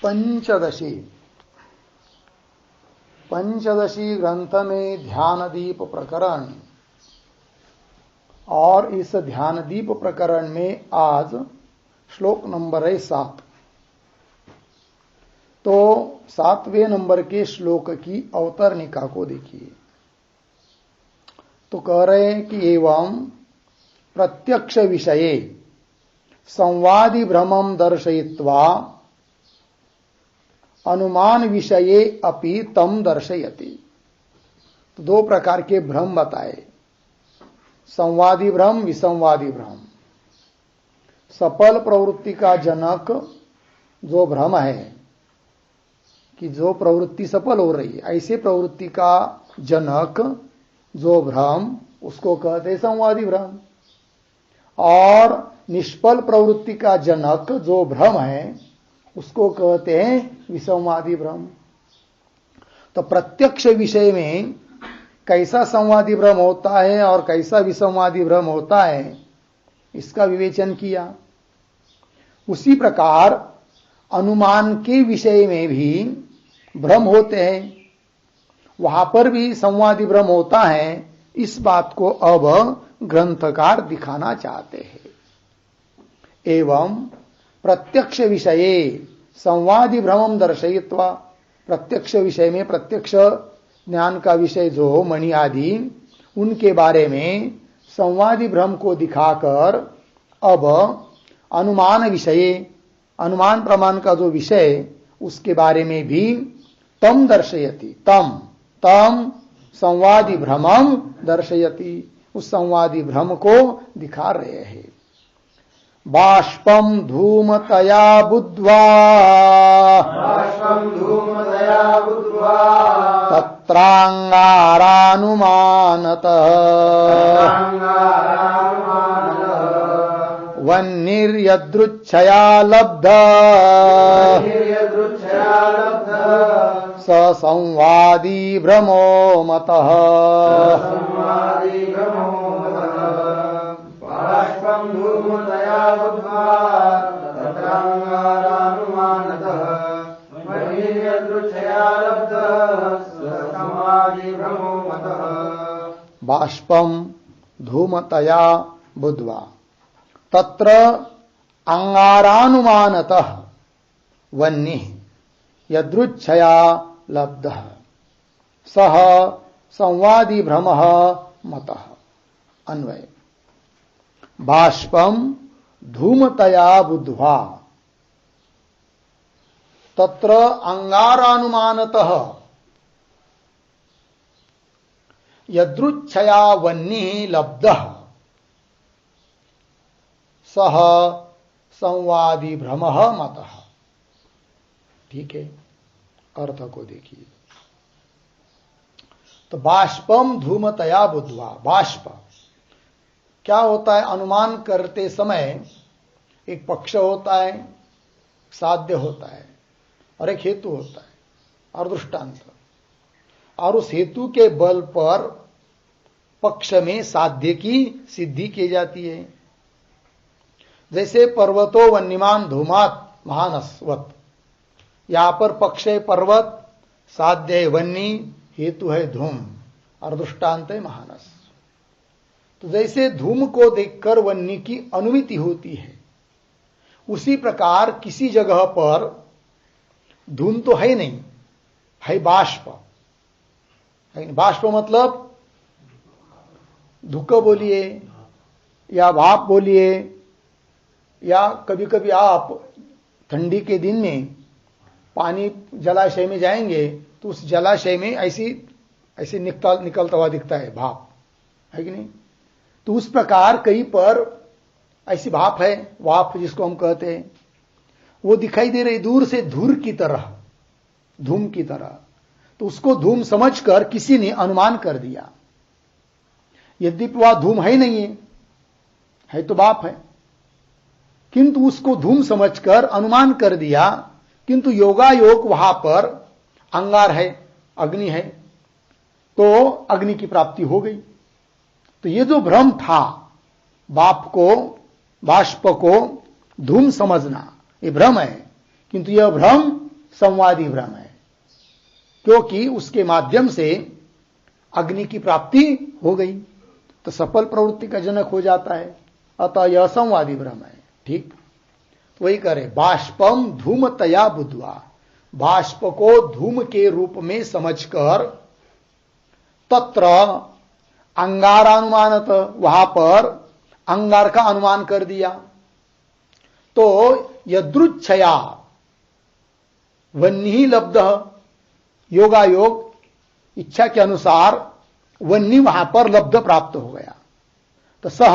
पंचदशी ग्रंथ में ध्यान दीप प्रकरण, और इस ध्यान दीप प्रकरण में आज श्लोक नंबर है 7। तो 7वें नंबर के श्लोक की अवतरणिका को देखिए। तो कह रहे हैं कि एवं प्रत्यक्ष विषये संवादि भ्रमं दर्शयित्वा अनुमान विषये अपि तम दर्शयति। तो दो प्रकार के भ्रम बताए, संवादी भ्रम, विसंवादी भ्रम। सफल प्रवृत्ति का जनक जो भ्रम है कि जो प्रवृत्ति सफल हो रही है, ऐसे प्रवृत्ति का जनक जो भ्रम, उसको कहते संवादी भ्रम। और निष्फल प्रवृत्ति का जनक जो भ्रम है, उसको कहते हैं विसंवादी भ्रम। तो प्रत्यक्ष विषय में कैसा संवादी भ्रम होता है और कैसा विसंवादी भ्रम होता है, इसका विवेचन किया। उसी प्रकार अनुमान के विषय में भी भ्रम होते हैं, वहां पर भी संवादी भ्रम होता है। इस बात को अब ग्रंथकार दिखाना चाहते हैं। एवं प्रत्यक्ष विषये संवादी भ्रमं दर्शयित्वा, प्रत्यक्ष विषय में प्रत्यक्ष ज्ञान का विषय जो मणि आदि, उनके बारे में संवादी भ्रम को दिखाकर अब अनुमान विषय, अनुमान प्रमाण का जो विषय, उसके बारे में भी तम दर्शयति, तम संवादी भ्रमं दर्शयति, उस संवादी भ्रम को दिखा रहे हैं। बाष्पम धूमतया बुद्ध्वा तत्रांगारानुमानतः वह्निर्यदृच्छया लब्धा स संवादी भ्रमो मतः। बाष्पम धूमतया बुद्ध्वा तत्र अंगारानुमानतः वह्निः यदृच्छया लब्धः सः संवादी भ्रमः मतः। अन्वय। बाष्पम धूमतया बुद्ध्वा तत्र अंगारानुमानतः यदृच्छया वह्निः लब्धः सह संवादी भ्रमः मतः। ठीक है, अर्थ को देखिए। तो बाष्पम धूमतया बुद्ध्वा, बाष्प क्या होता है? अनुमान करते समय एक पक्ष होता है, साध्य होता है, और एक हेतु होता है और दृष्टांत। और उस हेतु के बल पर पक्ष में साध्य की सिद्धि की जाती है। जैसे पर्वतो वन्यमान धूमात महानस्वत, यहां पर पक्ष है पर्वत, साध्य है वन्नी, हेतु है धूम और दृष्टांत है महानस। तो जैसे धूम को देखकर वन्नी की अनुमिति होती है, उसी प्रकार किसी जगह पर धूम तो है नहीं, है बाष्प। बाष्प मतलब धुक्क बोलिए या भाप बोलिए, या कभी कभी आप ठंडी के दिन में पानी जलाशय में जाएंगे तो उस जलाशय में ऐसे निकलता हुआ दिखता है भाप, है कि नहीं? तो उस प्रकार कहीं पर ऐसी भाप है, वाप जिसको हम कहते हैं, वो दिखाई दे रही दूर से धूर की तरह, धूम की तरह। तो उसको धूम समझकर किसी ने अनुमान कर दिया, यद्यपि वह धूम है नहीं है तो भाप है, किंतु उसको धूम समझकर अनुमान कर दिया। किंतु योगायोग वहां पर अंगार है, अग्नि है, तो अग्नि की प्राप्ति हो गई। तो ये जो भ्रम था, बाष्प को धूम समझना, ये भ्रम है। किंतु यह भ्रम संवादी भ्रम है, क्योंकि उसके माध्यम से अग्नि की प्राप्ति हो गई तो सफल प्रवृत्ति का जनक हो जाता है, अतः यह संवादी भ्रम है। ठीक, तो वही करे, बाष्पम धूमतया बुद्ध्वा, बाष्प को धूम के रूप में समझकर, तत्र अंगारानुमानत, वहां पर अंगार का अनुमान कर दिया, तो यदृच्छया वन्नी लब्ध, योगायोग इच्छा के अनुसार वन्नी वहां पर लब्ध प्राप्त हो गया, तो सह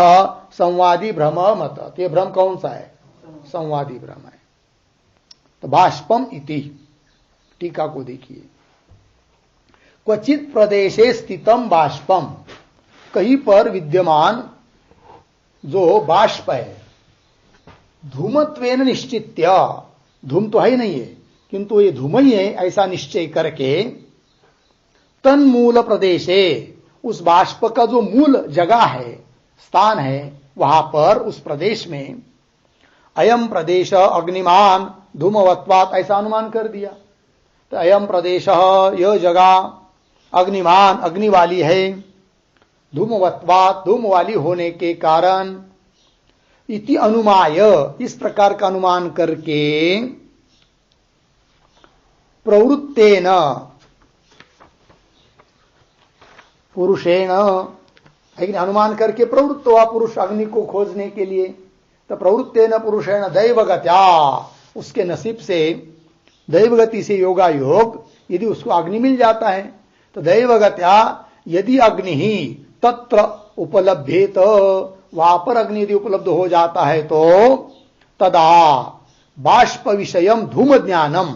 संवादी भ्रम मत, ये भ्रम कौन सा है? संवादी भ्रम है। तो बाष्पम इति, टीका को देखिए, क्वचित प्रदेशे स्थितम बाष्पम, कहीं पर विद्यमान जो बाष्प है, धूमत्वेन निश्चित्य, धूम तो है ही नहीं है किंतु ये धूम ही है ऐसा निश्चय करके, तन्मूल प्रदेशे, उस बाष्प का जो मूल जगह है, स्थान है, वहां पर उस प्रदेश में अयम प्रदेश अग्निमान धूमवत्वात्, ऐसा अनुमान कर दिया। तो अयम प्रदेश, यह जगह अग्निमान, अग्नि वाली है, धूमवत्वात्, धूम वाली होने के कारण, इति अनुमाय, इस प्रकार का अनुमान करके, प्रवृत्तेन पुरुषेण, लेकिन अनुमान करके प्रवृत्त हुआ पुरुष अग्नि को खोजने के लिए, तो प्रवृत्तेन पुरुषेण दैवगत्या, उसके नसीब से, दैवगति से योगा योग, यदि उसको अग्नि मिल जाता है तो दैवगत्या, यदि अग्नि ही तत्र उपलब्धेत, वहां पर अग्नि यदि उपलब्ध हो जाता है तो तदा बाष्प विषयम धूम ज्ञानम,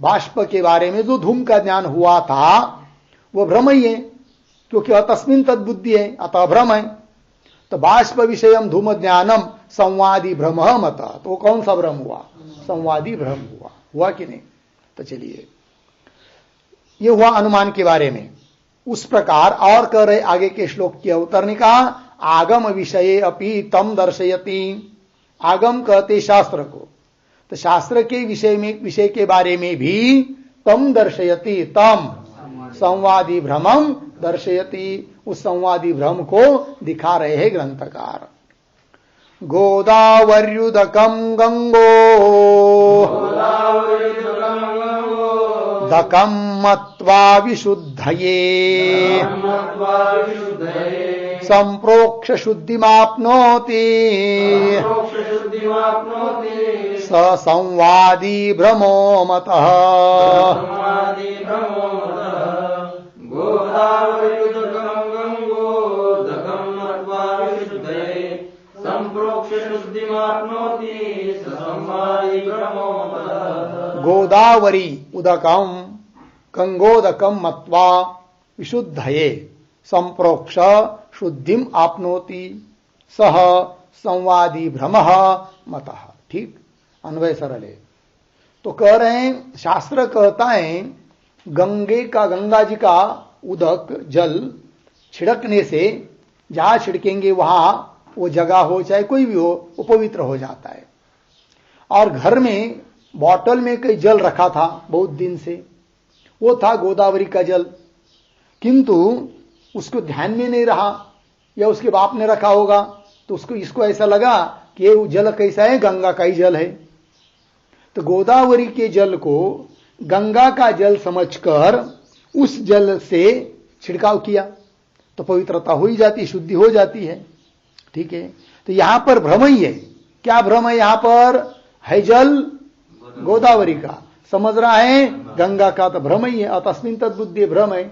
बाष्प के बारे में जो धूम का ज्ञान हुआ था वो भ्रम ही है, क्योंकि तस्मिन तद्बुद्धि है, अतः भ्रम है। तो बाष्प विषयम धूम ज्ञानम संवादी भ्रम मत, तो वो कौन सा भ्रम हुआ? संवादी भ्रम हुआ कि नहीं? तो चलिए, ये हुआ अनुमान के बारे में। उस प्रकार और कह रहे आगे के श्लोक के अवतरणी का, आगम विषये अपि तम दर्शयति, आगम कहते शास्त्र को, तो शास्त्र के विषय के बारे में भी तम दर्शयति, तम संवादी भ्रमम दर्शयति, उस संवादी भ्रम को दिखा रहे हैं ग्रंथकार। गोदावर्युदकम गंगो दकम मत्वा विशुद्धये संप्रोक्ष शुद्धिमाप्नोति स संवादी भ्रमो मतः। गोदावरी उदकम गंगोदकम मत्वा विशुद्धये संप्रोक्ष शुद्धिम आपनोति सह संवादी भ्रमः मतः। ठीक, अन्वय सरल है। तो कह रहे हैं, शास्त्र कहता है गंगा जी का उदक जल छिड़कने से, जहां छिड़केंगे वहां वो जगह हो चाहे कोई भी हो, वो पवित्र हो जाता है। और घर में बॉटल में कई जल रखा था बहुत दिन से, वो था गोदावरी का जल, किंतु उसको ध्यान में नहीं रहा, या उसके बाप ने रखा होगा, तो इसको ऐसा लगा कि ये जल कैसा है, गंगा का ही जल है। तो गोदावरी के जल को गंगा का जल समझकर उस जल से छिड़काव किया तो पवित्रता हो ही जाती, शुद्धि हो जाती है। ठीक है, तो यहां पर भ्रम ही है। क्या भ्रम है? यहां पर है जल गोदावरी का, समझ रहा है गंगा का, तो भ्रम ही है, तस्मिन तद्बुद्धि भ्रम है,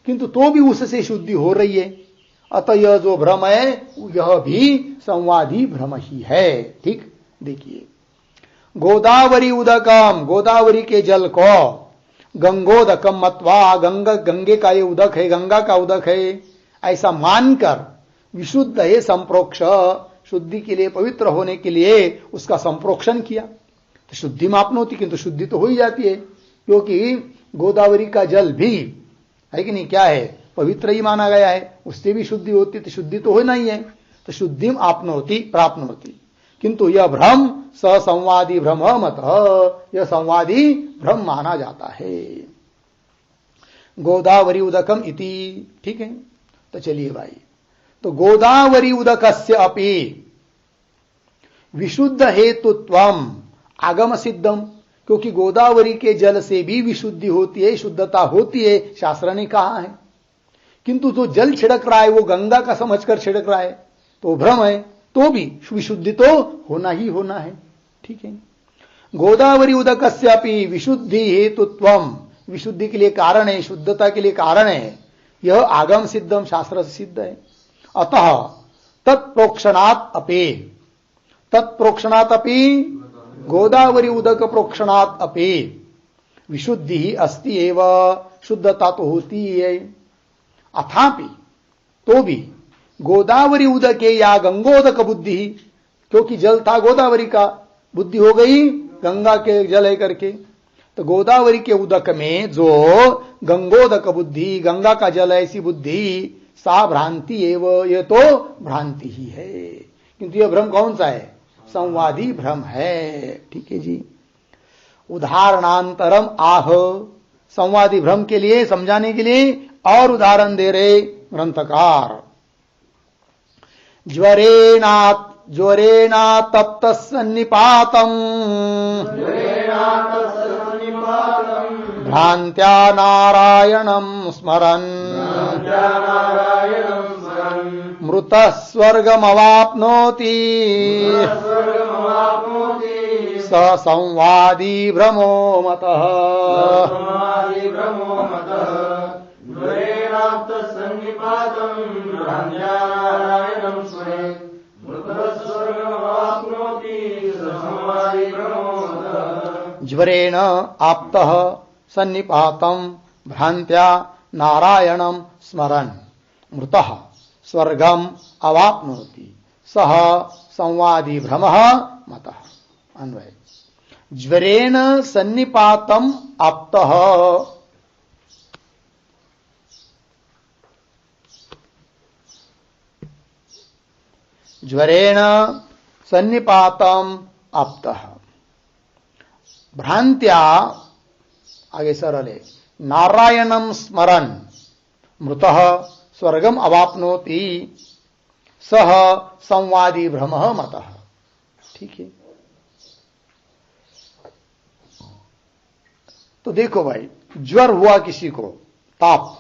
किंतु तो भी उससे शुद्धि हो रही है। अतः यह जो भ्रम है यह भी संवादी भ्रम ही है। ठीक, देखिए, गोदावरी उदकम, गोदावरी के जल को, गंगोदकम मत्वा, गंगे का ये उदक है, गंगा का उदक है, ऐसा मानकर विशुद्ध है संप्रोक्ष, शुद्धि के लिए, पवित्र होने के लिए उसका संप्रोक्षण किया तो शुद्धि मापन होती, किंतु शुद्धि तो हो ही जाती है, क्योंकि गोदावरी का जल भी है कि नहीं, क्या है, पवित्र ही माना गया है, उससे भी शुद्धि होती, तो शुद्धि तो होना ही है। तो शुद्धिम आपनोति प्राप्नोति, किंतु यह भ्रम ससंवादी भ्रम मत, यह संवादी भ्रम माना जाता है। गोदावरी उदकम इति, ठीक है। तो चलिए भाई, तो गोदावरी उदकस्य अपि विशुद्ध हेतुत्वम आगम सिद्धम, क्योंकि गोदावरी के जल से भी विशुद्धि होती है, शुद्धता होती है, शास्त्र ने कहा है। किंतु जो जल छिड़क रहा है वो गंगा का समझकर छिड़क रहा है, तो भ्रम है, तो भी विशुद्धि तो होना ही होना है, ठीक है। गोदावरी उदकस्यापि विशुद्धि हेतुत्वम, विशुद्धि के लिए कारण है, शुद्धता के लिए कारण है, यह आगम सिद्धम, शास्त्र से सिद्ध है। अतः तत्प्रोक्षणात् अपि, तत्प्रोक्षणात् अपि गोदावरी उदक प्रोक्षणात् अपि विशुद्धि ही अस्ति एव, शुद्धता तो होती ही है। अथापि, तो भी गोदावरी उदके या गंगोदक बुद्धि, क्योंकि जल था गोदावरी का, बुद्धि हो गई गंगा के जल है करके, तो गोदावरी के उदक में जो गंगोदक बुद्धि, गंगा का जल है ऐसी बुद्धि, सा भ्रांति एव, ये तो भ्रांति ही है। किंतु यह भ्रम कौन सा है? संवादी भ्रम है, ठीक है जी। उदाहरणांतरम आह, संवादी भ्रम के लिए समझाने के लिए और उदाहरण दे रहे ग्रंथकार। ज्वरेणा तप्त सन्निपातम भ्रांत्या नारायणं स्मरन् मृतः स्वर्गमवाप्नोति स संवादी भ्रमो मतः। ज्वरेण आप्तः सन्निपातं भ्रांत्या नारायणं स्मरन् मृतः स्वर्गम अवाप्नोति सह संवादी भ्रमः मतः। अन्वय, ज्वरेण सन्निपातम आप्तः, ज्वरेण सन्निपातम आप्तः भ्रांत्या, आगे सरल है, नारायणं स्मरन् मृतः स्वर्गम अवाप्नोति सह संवादी भ्रमः मतः, ठीक है। तो देखो भाई, ज्वर हुआ किसी को, ताप,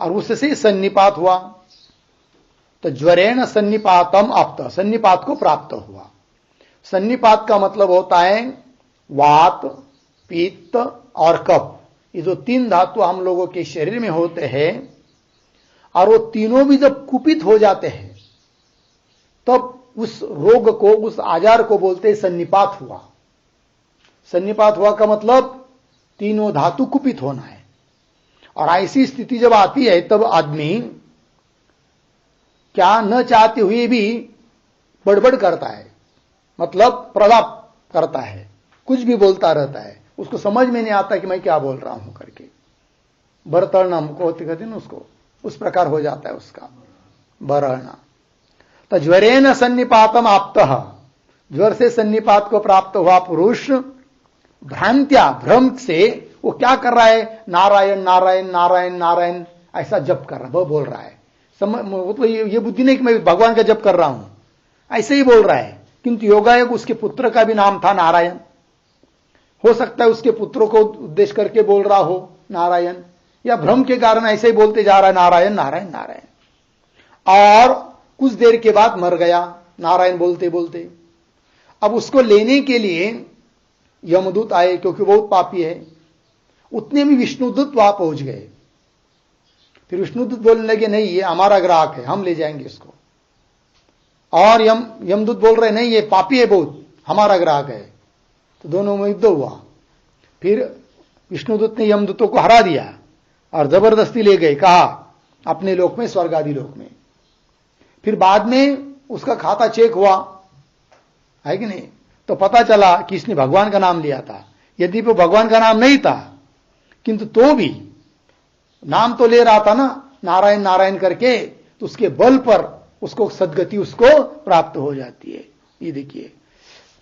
और उससे सन्निपात हुआ, तो ज्वरेण सन्निपातम आप्त, सन्निपात को प्राप्त हुआ। सन्निपात का मतलब होता है वात, पित्त और कफ, ये जो तीन धातु हम लोगों के शरीर में होते हैं, और वो तीनों भी जब कुपित हो जाते हैं तब उस रोग को, उस आजार को बोलते हैं सन्निपात हुआ। सन्निपात हुआ का मतलब तीनों धातु कुपित होना है। और ऐसी स्थिति जब आती है तब आदमी क्या न चाहते हुए भी बड़बड़ करता है, मतलब प्रलाप करता है, कुछ भी बोलता रहता है, उसको समझ में नहीं आता कि मैं क्या बोल रहा हूं करके, बरतरना हमको कहते ना, उसको उस प्रकार हो जाता है उसका बरहना। तो ज्वरेण सन्निपातम आप्तः, ज्वर से सन्निपात को प्राप्त हुआ पुरुष भ्रांत्या, भ्रम से वो क्या कर रहा है, नारायण नारायण नारायण नारायण ऐसा जप कर रहा है, वो बोल रहा है। मतलब ये बुद्धि नहीं कि मैं भगवान का जप कर रहा हूं, ऐसे ही बोल रहा है। किंतु योगायोग उसके पुत्र का भी नाम था नारायण, हो सकता है उसके पुत्रों को उद्देश्य करके बोल रहा हो नारायण, या भ्रम के कारण ऐसे ही बोलते जा रहा है नारायण नारायण नारायण, और कुछ देर के बाद मर गया नारायण बोलते बोलते। अब उसको लेने के लिए यमदूत आए, क्योंकि बहुत पापी है। उतने में विष्णुदूत वहां पहुंच गए। फिर विष्णुदूत बोलने लगे नहीं ये हमारा ग्राहक है, हम ले जाएंगे इसको। और यमदूत बोल रहे नहीं ये पापी है बहुत, हमारा ग्राहक है। तो दोनों में युद्ध हुआ। फिर विष्णुदूत ने यमदूतों को हरा दिया और जबरदस्ती ले गए, कहा अपने लोक में, स्वर्ग आदि लोक में। फिर बाद में उसका खाता चेक हुआ है कि नहीं, तो पता चला कि इसने भगवान का नाम लिया था। यदि वो भगवान का नाम नहीं था, किंतु तो भी नाम तो ले रहा था ना नारायण नारायण करके, तो उसके बल पर उसको सदगति उसको प्राप्त हो जाती है। ये देखिए,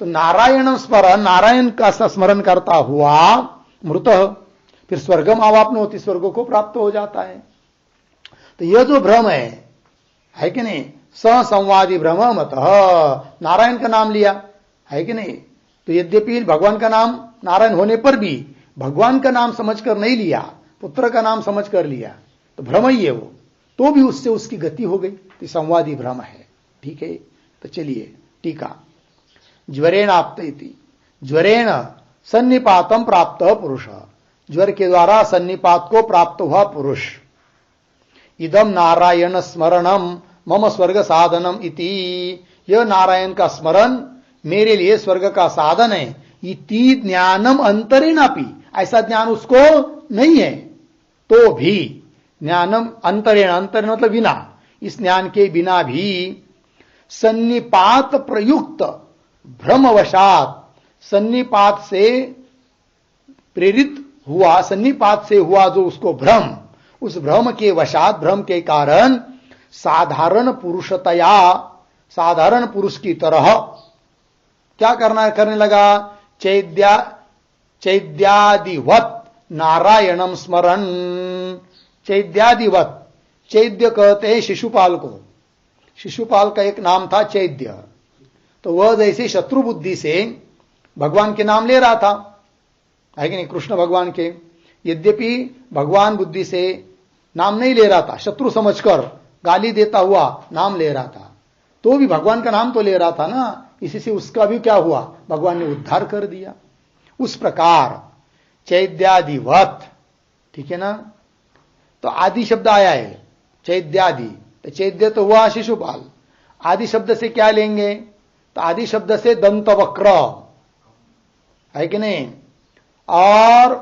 तो नारायण स्मरण, नारायण का स्मरण करता हुआ मृत, फिर स्वर्गम अवाप्न होती, स्वर्ग को प्राप्त हो जाता है। तो यह जो भ्रम है कि नहीं, ससंवादी भ्रम मत, नारायण का नाम लिया है कि नहीं, तो यद्यपि भगवान का नाम नारायण होने पर भी भगवान का नाम समझकर नहीं लिया, पुत्र का नाम समझकर लिया, तो भ्रम ही है वो, तो भी उससे उसकी गति हो गई, तो संवादी भ्रम है। ठीक है, तो चलिए टीका, ज्वरेण आप्त, ज्वरेण सन्निपातम प्राप्त पुरुष, ज्वर के द्वारा सन्निपात को प्राप्त हुआ पुरुष, इदम नारायण स्मरणम मम स्वर्ग साधनम इति, यह नारायण का स्मरण मेरे लिए स्वर्ग का साधन है, इति ज्ञानम अंतरेणापि, ऐसा ज्ञान उसको नहीं है तो भी, ज्ञानम अंतरेण, अंतरेण मतलब बिना, इस ज्ञान के बिना भी सन्निपात प्रयुक्त भ्रमवशात, सन्निपात से प्रेरित हुआ, सन्निपात से हुआ जो उसको भ्रम, उस भ्रम के वशात, भ्रम के कारण साधारण पुरुषतया, साधारण पुरुष की तरह क्या करने लगा, चैद्यादिवत नारायणम स्मरण, चैद्यादिवत, चैद्य कहते हैं शिशुपाल को, शिशुपाल का एक नाम था चैद्य, तो वह जैसे शत्रु बुद्धि से भगवान के नाम ले रहा था, है कि नहीं, कृष्ण भगवान के, यद्यपि भगवान बुद्धि से नाम नहीं ले रहा था, शत्रु समझकर गाली देता हुआ नाम ले रहा था, तो भी भगवान का नाम तो ले रहा था ना, इसी से उसका भी क्या हुआ, भगवान ने उद्धार कर दिया। उस प्रकार चैद्यादिवत, ठीक है ना, तो आदि शब्द आया है चैद्यादि, तो चैद्य तो हुआ शिशुपाल, आदि शब्द से क्या लेंगे, तो आदि शब्द से दंतवक्र, है कि नहीं, और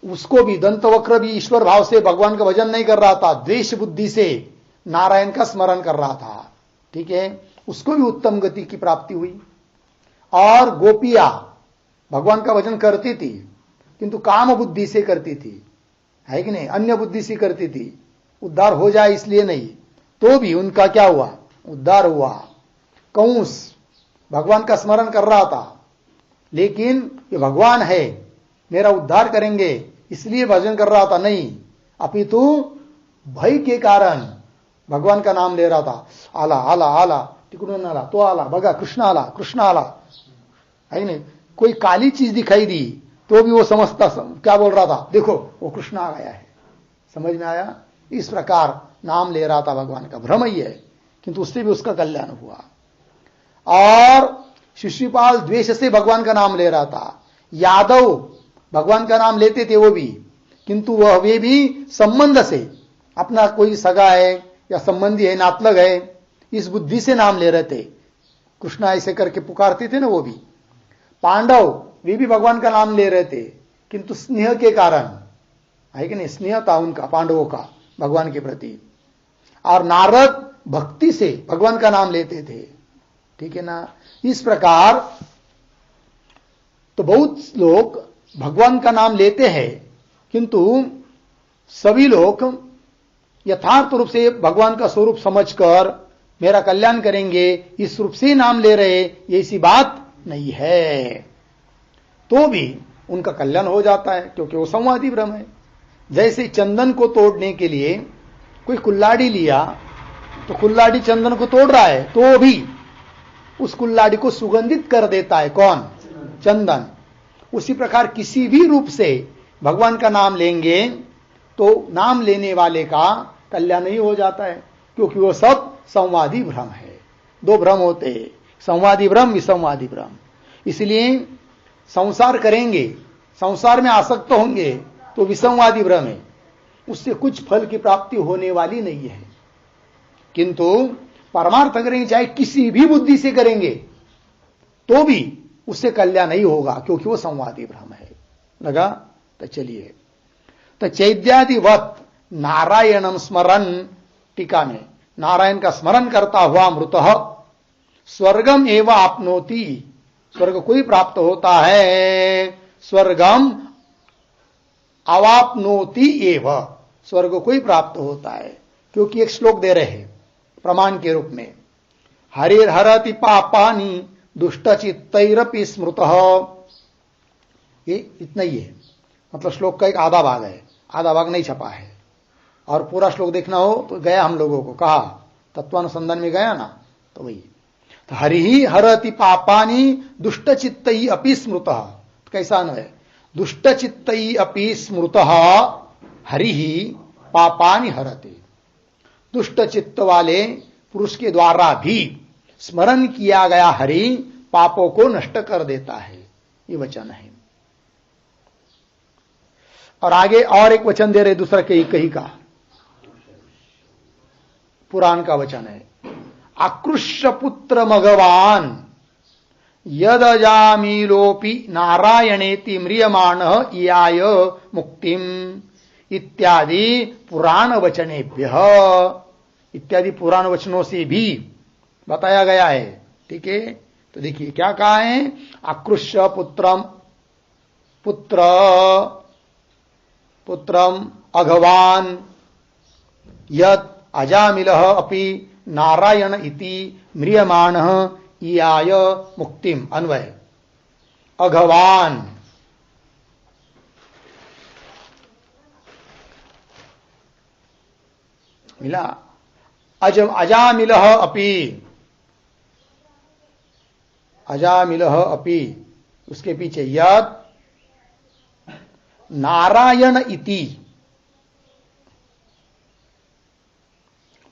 उसको भी दंतवक्र भी ईश्वर भाव से भगवान का भजन नहीं कर रहा था, द्वेष बुद्धि से नारायण का स्मरण कर रहा था, ठीक है, उसको भी उत्तम गति की प्राप्ति हुई। और गोपिया भगवान का भजन करती थी किंतु काम बुद्धि से करती थी, है कि नहीं, अन्य बुद्धि से करती थी, उद्धार हो जाए इसलिए नहीं, तो भी उनका क्या हुआ, उद्धार हुआ। कंस भगवान का स्मरण कर रहा था, लेकिन ये भगवान है मेरा उद्धार करेंगे इसलिए भजन कर रहा था, नहीं, अपितु भय के कारण भगवान का नाम ले रहा था, आला आला आला, तिकडून आला तो आला, बघा कृष्ण आला, कृष्ण आला, है नहीं, कोई काली चीज दिखाई दी तो भी वो समझता, क्या बोल रहा था, देखो वो कृष्ण आ गया है, समझ में आया। इस प्रकार नाम ले रहा था भगवान का, भ्रम ही है, किंतु उससे भी उसका कल्याण हुआ। और शिशुपाल द्वेष से भगवान का नाम ले रहा था, यादव भगवान का नाम लेते थे वो भी, किंतु वह वे भी संबंध से, अपना कोई सगा है या संबंधी है, नातलग है, इस बुद्धि से नाम ले रहे थे, कृष्णा ऐसे करके पुकारते थे ना वो भी। पांडव वे भी भगवान का नाम ले रहे थे, किंतु स्नेह के कारण, है कि नहीं, स्नेह था उनका पांडवों का भगवान के प्रति। और नारद भक्ति से भगवान का नाम लेते थे, ठीक है ना। इस प्रकार तो बहुत लोग भगवान का नाम लेते हैं, किंतु सभी लोग यथार्थ रूप से भगवान का स्वरूप समझकर मेरा कल्याण करेंगे इस रूप से नाम ले रहे, ऐसी बात नहीं है, तो भी उनका कल्याण हो जाता है, क्योंकि वो संवादी ब्रह्म है। जैसे चंदन को तोड़ने के लिए कोई कुल्हाड़ी लिया, तो कुल्हाड़ी चंदन को तोड़ रहा है, तो भी उस कुल्हाड़ी को सुगंधित कर देता है कौन, चंदन। उसी प्रकार किसी भी रूप से भगवान का नाम लेंगे तो नाम लेने वाले का कल्याण ही हो जाता है, क्योंकि वो सब संवादी भ्रम है। दो भ्रम होते हैं, संवादी भ्रम, विसंवादी भ्रम। इसलिए संसार करेंगे, संसार में आसक्त होंगे तो विसंवादी भ्रम है, उससे कुछ फल की प्राप्ति होने वाली नहीं है। किंतु परमार्थ करेंगे, चाहे किसी भी बुद्धि से करेंगे, तो भी उससे कल्याण नहीं होगा, क्योंकि वो संवादी भ्रम है। लगा? तो चलिए, तो चैद्यादिवत नारायणम स्मरण, टीका में, नारायण का स्मरण करता हुआ मृतः स्वर्गम एवं आपनोति, स्वर्ग को ही प्राप्त होता है, स्वर्गम अवापनोति एव, स्वर्ग को ही प्राप्त होता है। क्योंकि एक श्लोक दे रहे हैं प्रमाण के रूप में, हरिर्हरति पापानि दुष्टचित्तैरपि स्मृतः। ये इतना ही है, मतलब श्लोक का एक आधा भाग है, आधा भाग नहीं छपा है। और पूरा श्लोक देखना हो तो गया हम लोगों को कहा तत्वानुसंधान में गया ना, तो वही तो हरि ही हरति पापानि दुष्टचित्तै अपि स्मृतः। तो कैसा है? दुष्टचित्तै अपि स्मृतः हरि ही पापानि हरति। दुष्ट चित्त वाले पुरुष के द्वारा भी स्मरण किया गया हरि पापों को नष्ट कर देता है, ये वचन है। और आगे और एक वचन दे रहे, दूसरा कही का पुराण का वचन है। आकृष्य पुत्र मघवान यदजामीलोपि नारायणेति म्रियमाणः इयाय मुक्तिम इत्यादि पुराण वचनेभ्यः, इत्यादि पुराण वचनों से भी बताया गया है। ठीक है, तो देखिए क्या कहा है? आकृष्य पुत्रम अघवान यत् अजामिलः अपि नारायण इति म्रियमाणः इयाय मुक्तिम। अन्वय अघवान मिला, अजामिलः अपि उसके पीछे यत् नारायण इति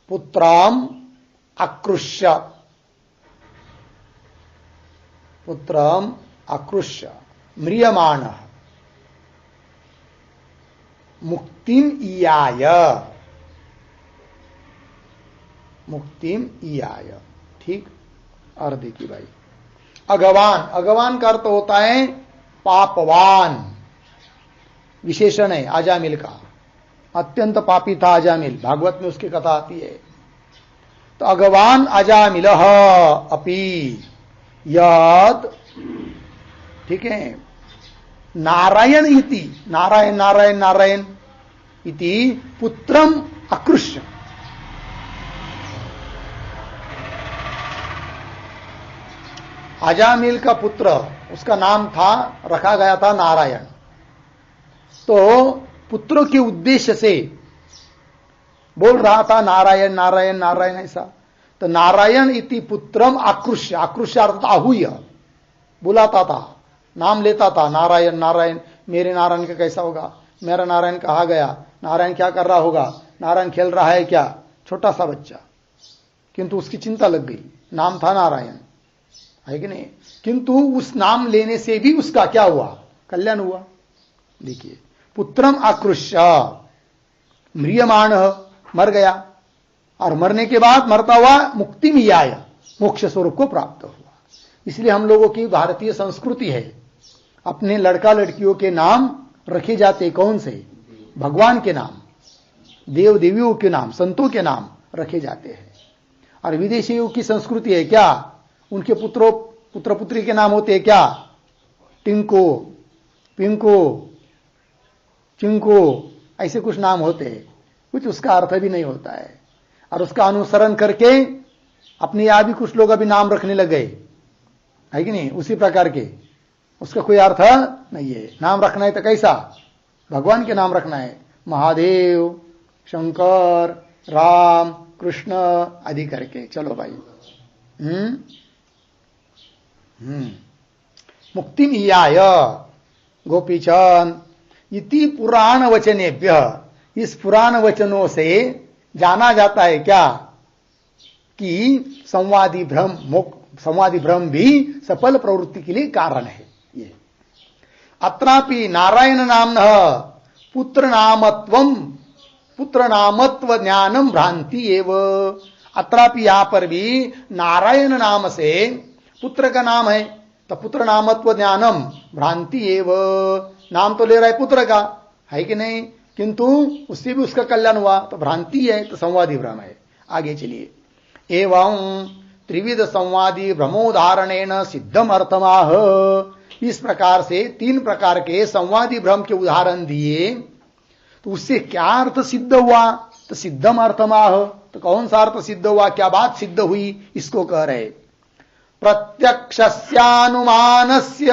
पुत्रम आकृष्य म्रियमाणः मुक्तिम इयाय। ठीक, और देखिए भाई, अगवान का अर्थ होता है पापवान, विशेषण है अजामिल का। अत्यंत पापी था अजामिल, भागवत में उसकी कथा आती है। तो अगवान अजामिलः अपि यत्, ठीक है, नारायण इति, नारायण इति पुत्रम आकृष्य, अजामिल का पुत्र, उसका नाम था, रखा गया था नारायण। तो पुत्रों के उद्देश्य से बोल रहा था नारायण नारायण नारायण ऐसा। तो नारायण इति पुत्रम आकृष्य, आकृष्य अर्थात आहूय, बुलाता था, नाम लेता था, नारायण नारायण, मेरे नारायण का कैसा होगा, मेरा नारायण कहाँ गया, नारायण क्या कर रहा होगा, नारायण खेल रहा है क्या, छोटा सा बच्चा। किंतु उसकी चिंता लग गई, नाम था नारायण, है कि नहीं। किंतु उस नाम लेने से भी उसका क्या हुआ, कल्याण हुआ। देखिए, पुत्रम आकृष्य म्रियमाण, मर गया, और मरने के बाद मरता हुआ मुक्ति में आया, मोक्ष स्वरूप को प्राप्त हुआ। इसलिए हम लोगों की भारतीय संस्कृति है, अपने लड़का लड़कियों के नाम रखे जाते कौन से, भगवान के नाम, देव देवियों के नाम, संतों के नाम रखे जाते हैं। और विदेशियों की संस्कृति है क्या, उनके पुत्र पुत्री के नाम होते हैं क्या, टिंको, पिंको, चिंको, ऐसे कुछ नाम होते हैं, कुछ उसका अर्थ भी नहीं होता है। और उसका अनुसरण करके अपने आप ही कुछ लोग अभी नाम रखने लग गए, है कि नहीं, उसी प्रकार के, उसका कोई अर्थ नहीं है। नाम रखना है तो कैसा, भगवान के नाम रखना है, महादेव, शंकर, राम, कृष्ण आदि करके, चलो भाई। मुक्ति इयाय गोपीचंद इति पुराण वचनेभ्य, इस पुराण वचनों से जाना जाता है क्या कि संवादी भ्रम भी सफल प्रवृत्ति के लिए कारण है। ये अत्रापि नारायण नामनः पुत्र नामत्व ज्ञानम भ्रांति एव। अत्रापि यहां पर भी नारायण नाम से, पुत्र का नाम है तो पुत्र नामत्व ज्ञानम भ्रांति एव, नाम तो ले रहा है पुत्र का, है कि नहीं, किंतु उससे भी उसका कल्याण हुआ तो भ्रांति है, तो संवादी भ्रम है। आगे चलिए, एवं त्रिविध संवादी भ्रमोदाहरणेन सिद्धम अर्थमाह। इस प्रकार से 3 प्रकार के संवादी भ्रम के उदाहरण दिए, तो उससे क्या अर्थ सिद्ध हुआ, तो सिद्धम अर्थमाह, तो कौन सा अर्थ सिद्ध हुआ, क्या बात सिद्ध हुई, इसको कह रहे। प्रत्यक्षस्यानुमानस्य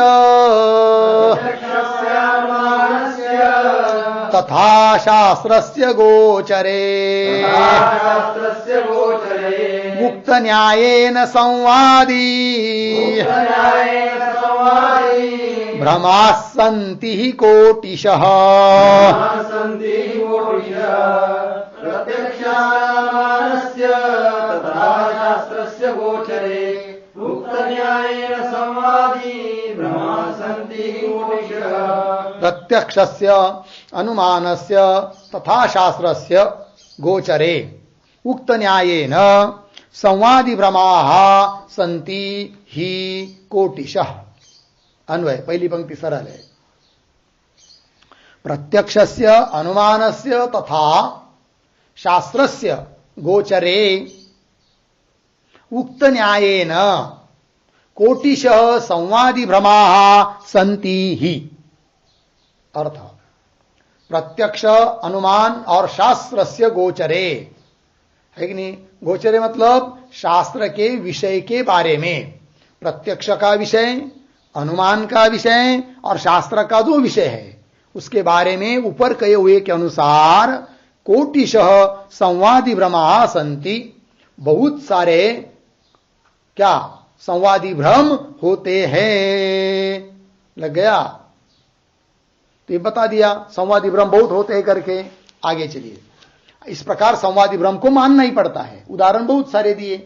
तथा शास्त्रस्य गोचरे मुक्त न्यायेन संवादी भ्रमाः सन्ति हि कोटिशः। प्रत्यक्षानुमानस्य तथा शास्त्रस्य गोचरे मुक्तन्यायेन संवादी भ्रमाः सन्ति कोटिशः। प्रत्यक्षस्य अनुमानस्य तथा शास्त्रस्य गोचरे उक्त न्यायेन संवादी भ्रमाः सन्ति हि कोटिशः। अन्वय, पहली पंक्ति सरल है। प्रत्यक्षस्य अनुमानस्य तथा शास्त्रस्य गोचरे उक्त न्यायेन कोटिशः संवादी भ्रमाः सन्ति ही। अर्थ, प्रत्यक्ष अनुमान और शास्त्रस्य गोचरे है कि नहीं। गोचरे मतलब शास्त्र के विषय के बारे में, प्रत्यक्ष का विषय, अनुमान का विषय और शास्त्र का जो विषय है उसके बारे में ऊपर कहे हुए के अनुसार कोटिशः संवादी भ्रमाः सन्ति, बहुत सारे क्या संवादी भ्रम होते हैं। लग गया, तो ये बता दिया संवादी भ्रम बहुत होते हैं करके। आगे चलिए, इस प्रकार संवादी भ्रम को मानना ही पड़ता है, उदाहरण बहुत सारे दिए।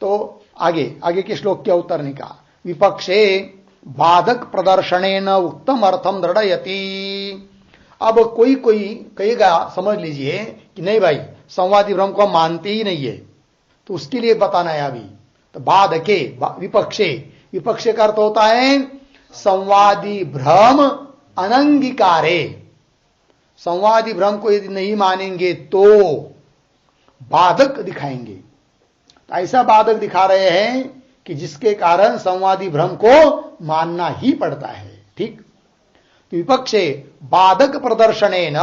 तो आगे के श्लोक के उत्तर निकाल। विपक्षे बाधक प्रदर्शनेन उक्तम अर्थम दृढ़यति। अब कोई कहेगा, समझ लीजिए कि नहीं भाई संवादी भ्रम को हम मानते ही नहीं है, तो उसके लिए बताना है अभी। तो बाधके विपक्षे, विपक्षे का अर्थ होता है संवादी भ्रम अनंगीकारे। संवादी भ्रम को यदि नहीं मानेंगे तो बाधक दिखाएंगे। तो ऐसा बाधक दिखा रहे हैं कि जिसके कारण संवादी भ्रम को मानना ही पड़ता है। ठीक, तो विपक्षे बाधक प्रदर्शनेन,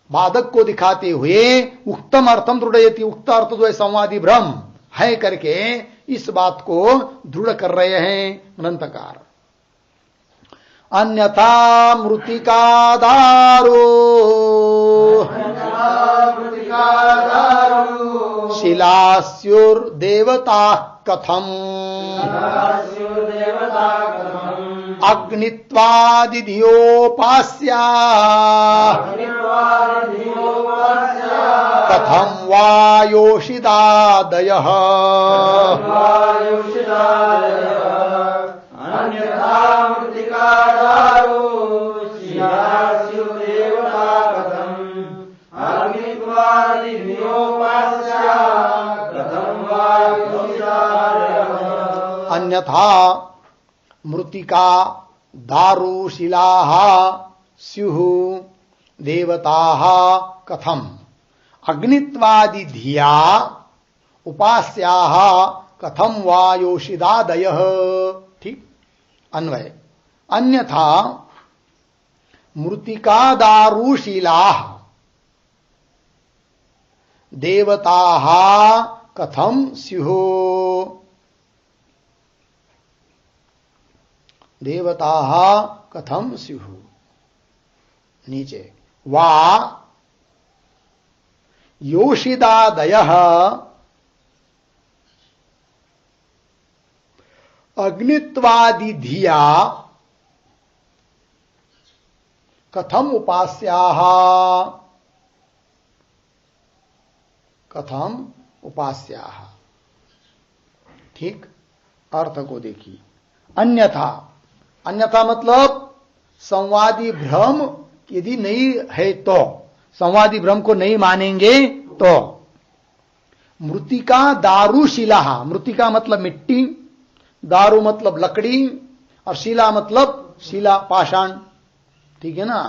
बाधक को दिखाते हुए उक्तम अर्थम दृढ़यति, उक्त अर्थ जो है संवादी भ्रम है करके इस बात को दृढ़ कर रहे हैं ग्रंथकार। अन्यथा मृतिकादारो शिलास्युर्देवता कथम अग्नित्वादिधियोपास्या कथम वायोषिदादयः। अन्यथा मृतिका दारु शिलाः स्युः देवताः कथम अग्नित्वादि धिया उपास्याः कथम वायोषिदादयः। ठीक, अन्वय, अन्यथा मृतिका दारु शिलाः देवताः कथम स्युः, देवताः कथम स्युः। नीचे वा योषिदादयः अग्नित्वादि धिया कथम उपास्याः, कथम उपास्याः। ठीक, अर्थ को देखिए। अन्यथा, अन्यथा मतलब संवादी भ्रम यदि नहीं है तो, संवादी भ्रम को नहीं मानेंगे तो मृतिका दारु शिला, मृतिका मतलब मिट्टी, दारु मतलब लकड़ी और शिला मतलब शिला पाषाण। ठीक है ना।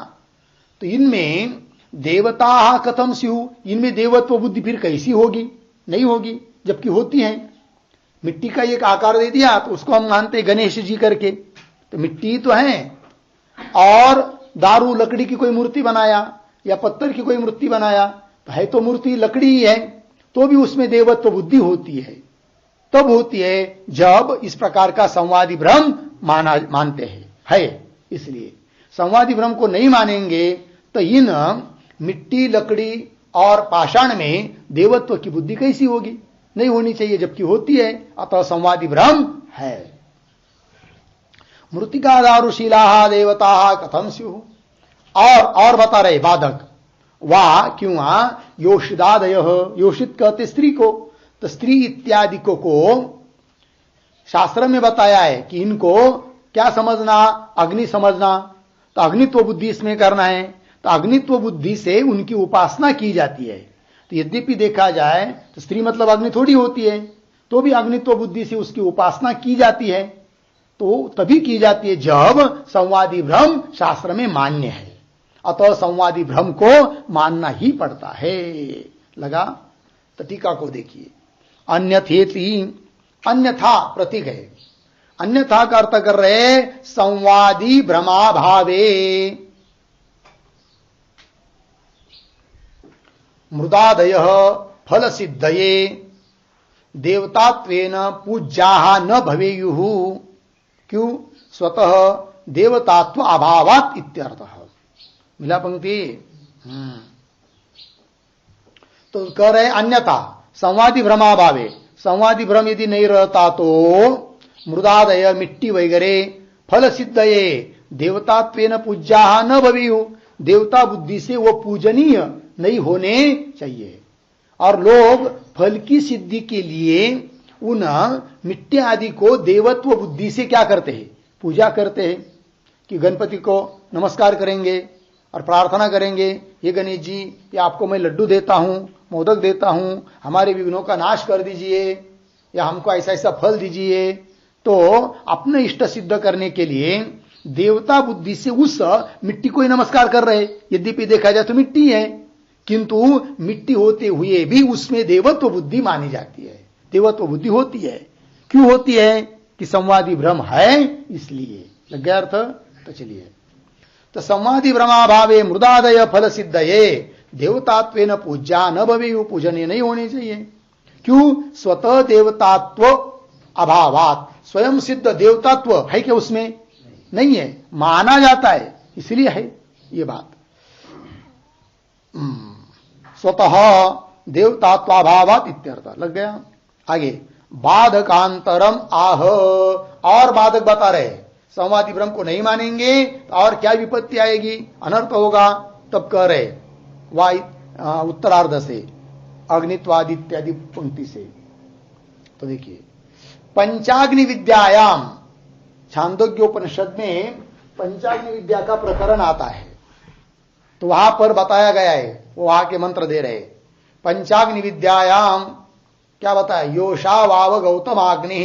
तो इनमें देवता कथम स्यु, इनमें देवत्व बुद्धि फिर कैसी होगी, नहीं होगी, जबकि होती है। मिट्टी का एक आकार दे दिया तो उसको हम मानते गणेश जी करके, तो मिट्टी तो है। और दारू लकड़ी की कोई मूर्ति बनाया या पत्थर की कोई मूर्ति बनाया है तो मूर्ति लकड़ी ही है, तो भी उसमें देवत्व बुद्धि होती है। तब होती है जब इस प्रकार का संवादी भ्रम मानते हैं, है। इसलिए संवादी भ्रम को नहीं मानेंगे तो इन मिट्टी, लकड़ी और पाषाण में देवत्व की बुद्धि कैसी होगी? नहीं होनी चाहिए, जबकि होती है। अतः संवादी भ्रम है। मृतिका दारुशीला देवता कथम स्युः। और बता रहे बाधक, वाह क्यों योषिदादय, योषित कहते स्त्री को, तो स्त्री इत्यादि को शास्त्र में बताया है कि इनको क्या समझना? अग्नि समझना। तो अग्नित्व बुद्धि इसमें करना है। तो अग्नित्व बुद्धि से उनकी उपासना की जाती है। तो यद्यपि देखा जाए तो स्त्री मतलब अग्नि थोड़ी होती है, तो भी अग्नित्व बुद्धि से उसकी उपासना की जाती है। तो तभी की जाती है जब संवादी भ्रम शास्त्र में मान्य है। अतः संवादी भ्रम को मानना ही पड़ता है। लगा? तो टीका को देखिए। अन्यथेति, अन्यथा प्रतीक है। अन्यथा का अर्थ कर रहे संवादी भ्रमाभावे मृदादय फल सिद्धये देवतात्वेन पूज्याः न भवेयुः। क्यों? स्वतः देवतात्व अभावात् इत्यर्थः। मिला पंक्ति? तो कह रहे अन्यथा संवादी भ्रमाभावे, संवादी भ्रम यदि नहीं रहता तो मृदादय, मिट्टी वगैरह, फल सिद्धये देवतात्वेन पूज्याः न भवेयुः, देवता बुद्धि से वो पूजनीय नहीं होने चाहिए। और लोग फल की सिद्धि के लिए उन मिट्टी आदि को देवत्व बुद्धि से क्या करते हैं? पूजा करते हैं। कि गणपति को नमस्कार करेंगे और प्रार्थना करेंगे, ये गणेश जी, ये आपको मैं लड्डू देता हूं, मोदक देता हूं, हमारे विघ्नों का नाश कर दीजिए, या हमको ऐसा ऐसा फल दीजिए। तो अपने इष्ट सिद्ध करने के लिए देवता बुद्धि से उस मिट्टी को ही नमस्कार कर रहे। यद्यपि देखा जाए तो मिट्टी है, किंतु मिट्टी होते हुए भी उसमें देवत्व बुद्धि मानी जाती है, देवत्व बुद्धि होती है। क्यों होती है? कि संवादी भ्रम है, इसलिए। लग गया अर्थ? तो चलिए, तो संवादी भ्रमाभावे मृदादय फल सिद्धये देवतात्वेन पूज्या न भवेयुः, पूजनीय नहीं होनी चाहिए। क्यों? स्वतः देवतात्व अभावात, स्वयं सिद्ध देवतात्व है क्या उसमें? नहीं है, माना जाता है, इसलिए है ये बात। स्वतः देवतात्वाभावात इत्यर्थ। लग गया? आगे बाधकांतरम आह, और बाधक बता रहे संवादी भ्रम को नहीं मानेंगे और क्या विपत्ति आएगी, अनर्थ होगा। तब कह रहे उत्तरार्ध से अग्नित्वादि इत्यादि पंक्ति से। तो देखिए, पंचाग्नि विद्यायाम, छांदोग्योपनिषद में पंचाग्नि विद्या का प्रकरण आता है। तो वहां पर बताया गया है, वो वहां के मंत्र दे रहे। पंचाग्नि विद्यायाम क्या बताया? योषा वाव गौतमाग्नि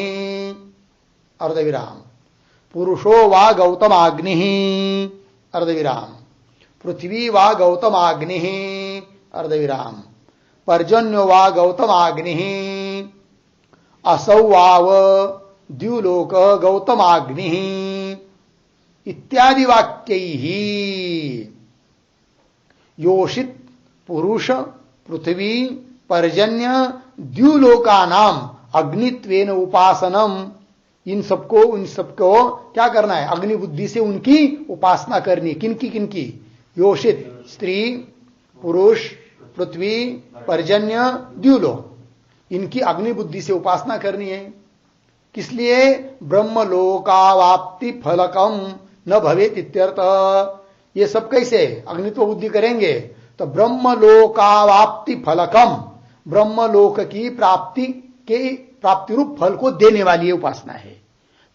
अर्धविराम, पुरुषो वा गौतमाग्नि अर्धविराम, पृथ्वी वा गौतमाग्नि अर्धविराम, पर्जन्यो वा गौतमाग्नि, असौ वाव द्युलोक गौतमाग्नि इत्यादि वाक्यैः योषित पुरुष पृथ्वी पर्जन्य द्युलोकानाम अग्नित्वेन उपासनम, इन सबको क्या करना है? अग्नि बुद्धि से उनकी उपासना करनी। किनकी किनकी? योषित स्त्री, पुरुष, पृथ्वी, पर्जन्य, द्युलोक, इनकी अग्नि बुद्धि से उपासना करनी है। किस लिए? ब्रह्मलोकावाप्ति फलकम न भवेत इत्यर्थ। ये सब कैसे अग्नित्व बुद्धि करेंगे? तो ब्रह्मलोकावाप्ति फलकम, ब्रह्मलोक की प्राप्ति रूप फल को देने वाली उपासना है।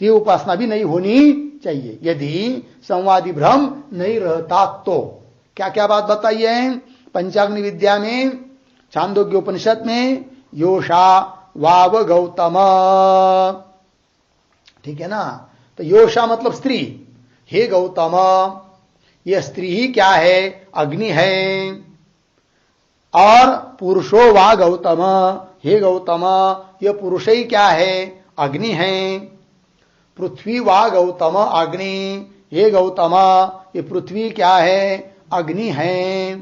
तो ये उपासना भी नहीं होनी चाहिए यदि संवादी भ्रम नहीं रहता। तो क्या क्या बात बताई है पंचाग्नि विद्या में? छांदोग्योपनिषद में योषा वाव गौतम, ठीक है ना? तो योषा मतलब स्त्री, हे गौतम, यह स्त्री ही क्या है? अग्नि है। और पुरुषो वा गौतम, हे गौतम, यह पुरुष ही क्या है? अग्नि है। पृथ्वी वा गौतम अग्नि, हे गौतम, ये पृथ्वी क्या है? अग्नि है।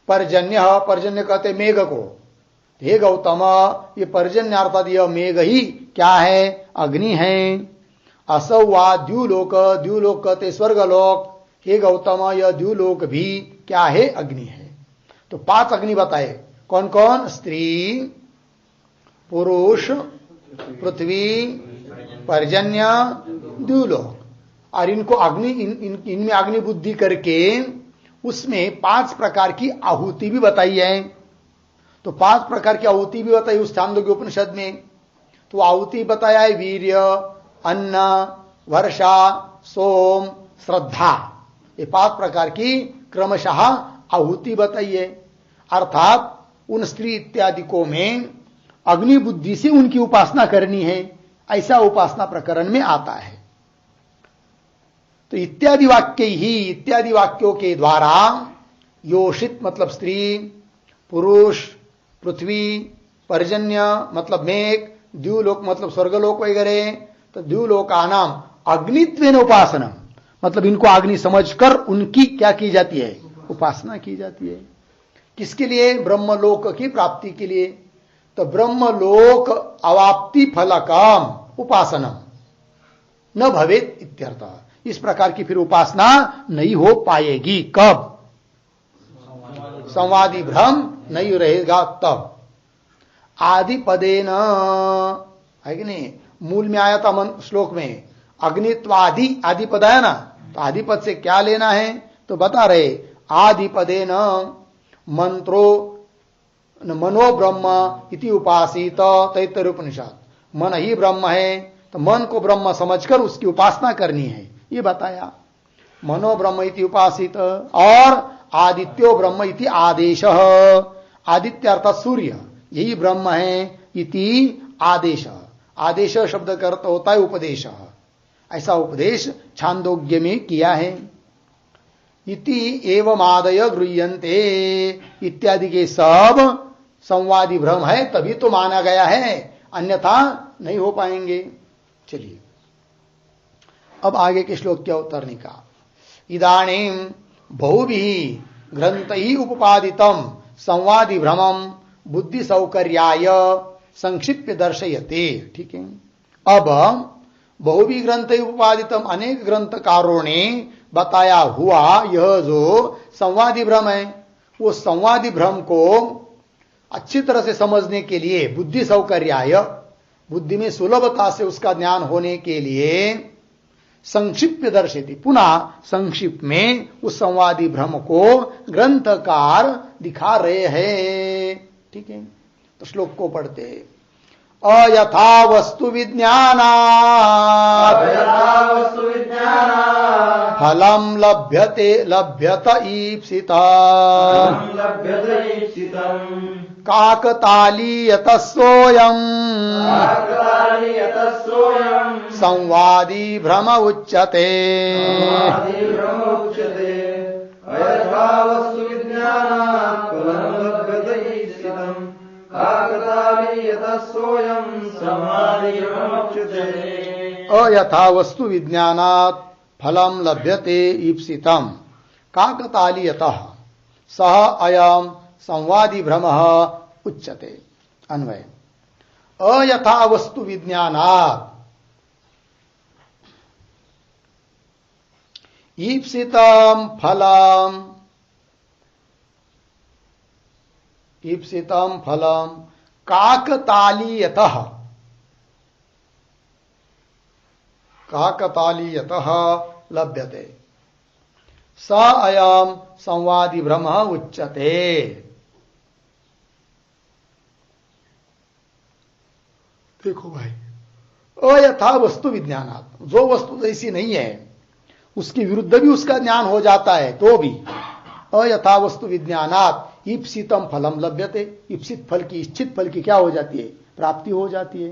पर्जन्य, पर्जन्य कहते मेघ को। हे गौतम, ये पर्जन्य अर्थात यह मेघ ही क्या है? अग्नि है। असौ वा द्युलोक, द्युलोक कहते स्वर्गलोक। हे गौतम, यह द्युलोक भी क्या है? अग्नि है। तो 5 अग्नि बताए। कौन कौन? स्त्री, पुरुष, पृथ्वी, पर्जन्य, द्युलोक। और इनको अग्नि इनमें अग्नि बुद्धि करके उसमें 5 प्रकार की आहुति भी बताई है। तो 5 प्रकार की आहुति भी बताई उस छांदोग्य उपनिषद में। तो आहुति बताया है वीर्य, अन्न, वर्षा, सोम, श्रद्धा। ये 5 प्रकार की क्रमशः आहुति बताई है। अर्थात उन स्त्री इत्यादि को में अग्नि बुद्धि से उनकी उपासना करनी है, ऐसा उपासना प्रकरण में आता है। तो इत्यादि वाक्य ही, इत्यादि वाक्यों के द्वारा योषित मतलब स्त्री, पुरुष, पृथ्वी, पर्जन्य मतलब मेघ, द्युलोक मतलब स्वर्गलोक वगैरह। तो द्युलोका नाम अग्नित्वेन उपासना मतलब इनको अग्नि समझकर उनकी क्या की जाती है? उपासना की जाती है। किसके लिए? ब्रह्मलोक की प्राप्ति के लिए। तो ब्रह्मलोक अवाप्ति फलकम उपासना न भवेत इत्यर्थ। इस प्रकार की फिर उपासना नहीं हो पाएगी। कब? संवादी भ्रम नहीं रहेगा तब। आदि पदे न है कि नहीं? मूल में आया था श्लोक में अग्नित्वादि, आदि पद है ना। तो आदि पद से क्या लेना है? तो बता रहे आदि पदे न मंत्रो मनो ब्रह्म इति उपासित। तैत्तरीय उपनिषद। मन ही ब्रह्म है, तो मन को ब्रह्म समझकर उसकी उपासना करनी है, ये बताया। मनो ब्रह्म इति उपासित। और आदित्यो ब्रह्म इति आदेश। आदित्य अर्थात सूर्य, यही ब्रह्म है। इति आदेश, आदेश शब्द का अर्थ होता है उपदेश। ऐसा उपदेश छांदोग्य में किया है। इति एवं आदय गृह्यन्ते इत्यादि के सब संवादी भ्रम है, तभी तो माना गया है, अन्यथा नहीं हो पाएंगे। चलिए अब आगे के श्लोक क्या उतरने का। इदानीम बहुभिः ग्रंथैः उपपादितम संवादी भ्रमम बुद्धि सौकर्याय संक्षिप्य दर्शयते। ठीक है। अब बहुवी ग्रंथ उपादितम, अनेक ग्रंथकारों ने बताया हुआ यह जो संवादी भ्रम है, वो संवादी भ्रम को अच्छी तरह से समझने के लिए बुद्धि सौकर्याय, बुद्धि में सुलभता से उसका ज्ञान होने के लिए संक्षिप्त दर्शित, पुनः संक्षिप्त में उस संवादी भ्रम को ग्रंथकार दिखा रहे हैं। ठीक है। तो श्लोक को पढ़ते हैं। अयथा वस्तु विज्ञानात् फलम लभ्यत ईप्सिता काकतालीयतः सोऽयम् संवादी भ्रम उच्यते। अयथा वस्तु विज्ञानात् फलम लभ्यते ईप्सितम् काकतालीयतः सह अयम् संवादी भ्रमः उच्यते। अन्वय। अयथा वस्तु विज्ञानात् ईप्सितम् फलम् काकतालीयतः लभ्यते स अयम् संवादी भ्रमः उच्यते। देखो भाई, अयथा वस्तु विज्ञानात्, जो वस्तु जैसी नहीं है उसके विरुद्ध भी उसका ज्ञान हो जाता है, तो भी अयथा वस्तु विज्ञानात् ईप्सितम फलम लभ्यते। ईप्सित फल की, इच्छित फल की क्या हो जाती है? प्राप्ति हो जाती